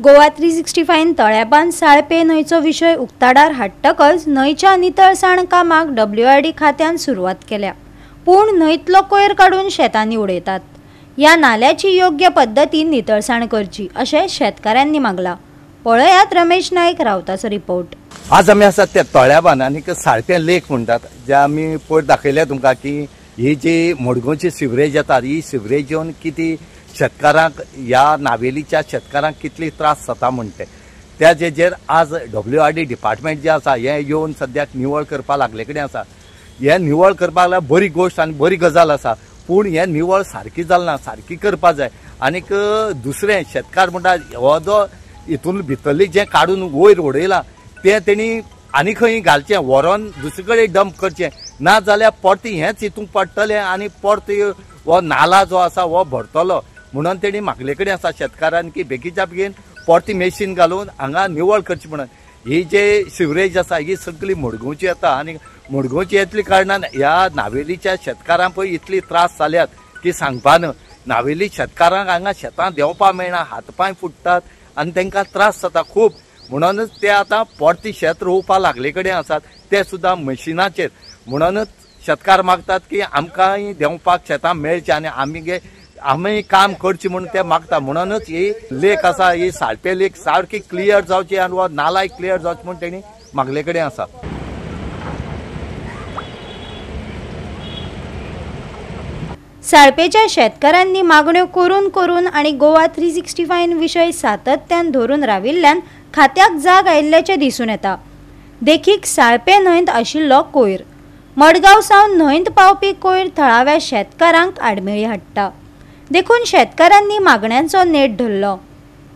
गोवा 365 तळ्याबांद साळपे न्हंयचो विशय उक्ताडार हाडटकच न्हंयच्या नितळसाण कामाक WRD खात्यान सुरवात केल्या। पूण न्हंयतलो कोयर काढून शेतांनी उडयतात। या नाल्याची योग्य पद्धतीन नितळसाण करची अशें शेतकाऱ्यांनी मागला। पळयात रमेश नायक रावताचो रिपोर्ट। आज आमी आसात त्या तळ्याबांद आनी साळपे लेक म्हणटात, जे आमी पयर दाखयल्या तुमकां की ही जी मडगांवची सिवरेज येता, ही सिवरेज येवन किती शेतकारांक, या नावेलीच्या शेतकारांक कितले त्रास जाता म्हणटे त्या जेर आज WRD डिपार्टमेंट जे आसा हे येवन सद्याक निवळ करपा लागले कडेन आसा। हे निवळ करपाक लागल्यार बरी गोष्ट आनी बरी गजाल आसा, पूण हे निवळ सारकी जालना, सारकी करपा जाय। आनीक दुसरें शेतकार म्हणटा हो जो हितून भितरली जे काडून वयर उडयला ते तेणी आनी खंय घालचें, व्हरोन दुसरे कडेन डंप करचें, ना जाल्यार परती हेच हितून पडटलें आनी परत हो नाला जो आसा हो भरतलो। म्हणून तेणी मागले कडेन आसा शेतकारान की बेगीच्या बेगीन परती मेशीन घालून हांगा निवळ करची म्हणून। ही जे सिवरेज आसा ही सगळी मडगांवची येता आनी मडगांवची येतली कारणान ह्या नावेलीच्या शेतकारांक पळय इतली त्रास जाल्यात की सांगपा न्हय। नावेली शेतकारांक हांगा शेतां देंवपा मेळना, हातपांय फुट्टात आनी तांकां त्रास जाता खूब। म्हणूनच ते आतां परती शेत रोवपा लागले कडेन आसात, ते सुद्दां मशिनाचेर। म्हणूनच शेतकार मागतात की आमकांय देंवपाक शेतां मेळचें आनी आमी काम करची म्हणून ते मागता। म्हणूनच ही लेक आसा, ही साळपे लेक सारकी क्लियर जावची आनी हो नालाय क्लियर जावची म्हणून तेणी मागले कडेन आसा। साळपेच्या शेतकारांनी मागण्यो करून आणि गोवा 365 विशय सातत्यान धरून राविल्ल्यान खात्याक जाग आयिल्ल्याचें दिसून येता। देखीक साळपे न्हंयत आशिल्लो कोयर मडगांव सावन न्हंयत पावपी कोयर थळाव्या शेतकारांक आडमेळी हाडटा। देखून शेतकारांनी मागण्यांचो नेट धरलो।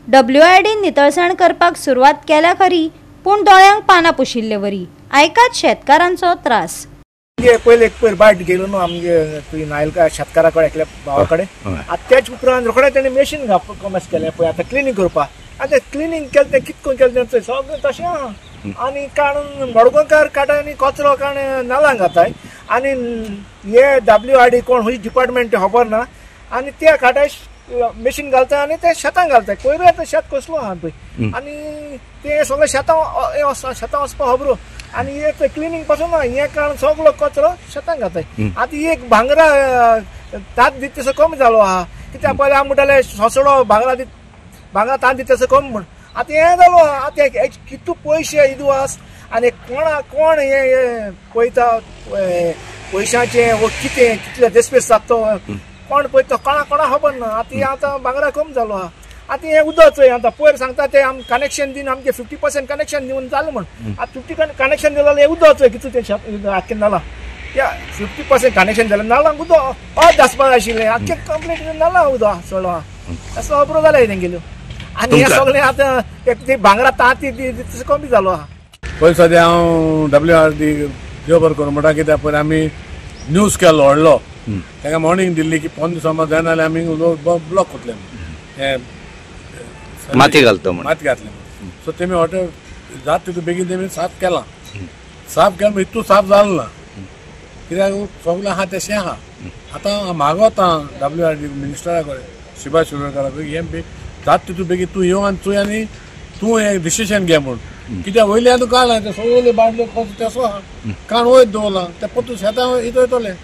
WRD नितळसाण करपाक सुरवात केल्या खरी, पूण दोळ्यांक पानां पुशिल्ले वरी। आयकात शेतकारांचो त्रास। पहिले बाट गेलो न्हू आमगे तुवें नायलका शेतकारा कडेन एकल्या भावा कडेन। आतां त्याच उपरांत रोखडें तेणें मेशीन कॉमर्स केलें पळय आतां क्लिनींग करपाक। आतां क्लिनींग केलें तें कितकोन केलें तें सगळें तशें आहा आनी काडून मडगांवकार काडटा आनी कचरो काडून नालांक घाताय आनी हे WRD कोण हुंय डिपार्टमेंट खबर ना आनी ते काटाय मेशीन घालता आनी ते शेतांक घालताय। पयरूय आतां शेत कसलो आहा पळय आनी ते सगळे शेतां वचपा खबरो आनी एक क्लिनींग पासून ना, हे कारण सगळो कचरो शेतांक घाताय। आतां एक भांगरा तांत दिता तसो कमी जालो आहा, कित्याक पयलीं आमी म्हणटाले सोसडो भांगरा तांत दिता तसो कमी म्हण। आतां हें जालो आहा, आतां कितू पयशे इदवास आनी कोण हे पळयता पयशांचे वो कितले देस्पेस जाता कोण पळयता कोणा खबर ना। आतां भांगरा कमी जालो आहा। आतां हें उदक आतां पयर सांगता ते आमी कनेक्शन दिन आमगे 50% कनेक्शन दिवन जालें म्हण। आतां 50 कनेक्शन दिलें जाल्यार उदक कितू तें आख्खें नाला त्या 50% कनेक्शन जालें नालांक उदक अर्द आसपाक आशिल्लें, आख्खें कंप्लीट नाला उदक चलो आहा। असो अप्रो जाल्यार तेंगेल्यो आनी हें सगळें आतां एक ती भांगरा तांत तसो कमी जालो आहा। पयर सद्या हांव WRD देव बरें करूं म्हणटा, कित्याक पयर आमी न्यूज केल्लो व्हडलो, ताका मॉर्निंग दिल्ली की 5 दिसां जाय नाल्यार आमी ब्लॉक करतले हें माती घालतले। सो तेमी हॉटेल जात तितू बेगीन तेमी साफ केलां म्हण इतू साफ जालें ना, कित्याक सगळें आहा तशें आहा। आतां मागोता WRD मिनिस्टरा कडेन सुभाष शिरोडकारा कडेन हें बी जात तितू बेगीन तूं येवं आनी चुय आनी तूं हें डिसिशन घे म्हूण। कित्याक वयले आतां काडलां ते सगळे बाटल्यो कसो तेसो आहा, काण वयर दवरलां ते परतून शेतां इतो येतले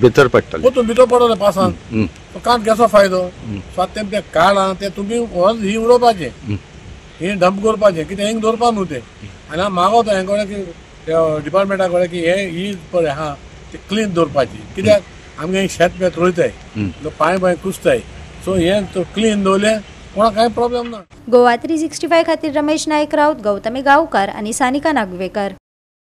भितर पडटले, परतून भितर पडटले पावसान, काण केसो फायदो। सो आतां तें काडलां तें तुमी ही उडोवपाचें, ही डंप करपाचें, कित्याक हिंग दवरपा न्हू तें। आनी हांव मागोता हें कडेन की डिपार्टमेंटा कडेन की हे ही पळय आहा ती क्लीन दवरपाची, कित्याक आमगे शेत पेत रोयताय पांय कुसताय। सो हें क्लीन दवरलें कोणाक कांय प्रॉब्लेम ना। गोवा 365 खातीर रमेश नायक रावत, गौतमी गांवकार आनी सानिका नागवेकर।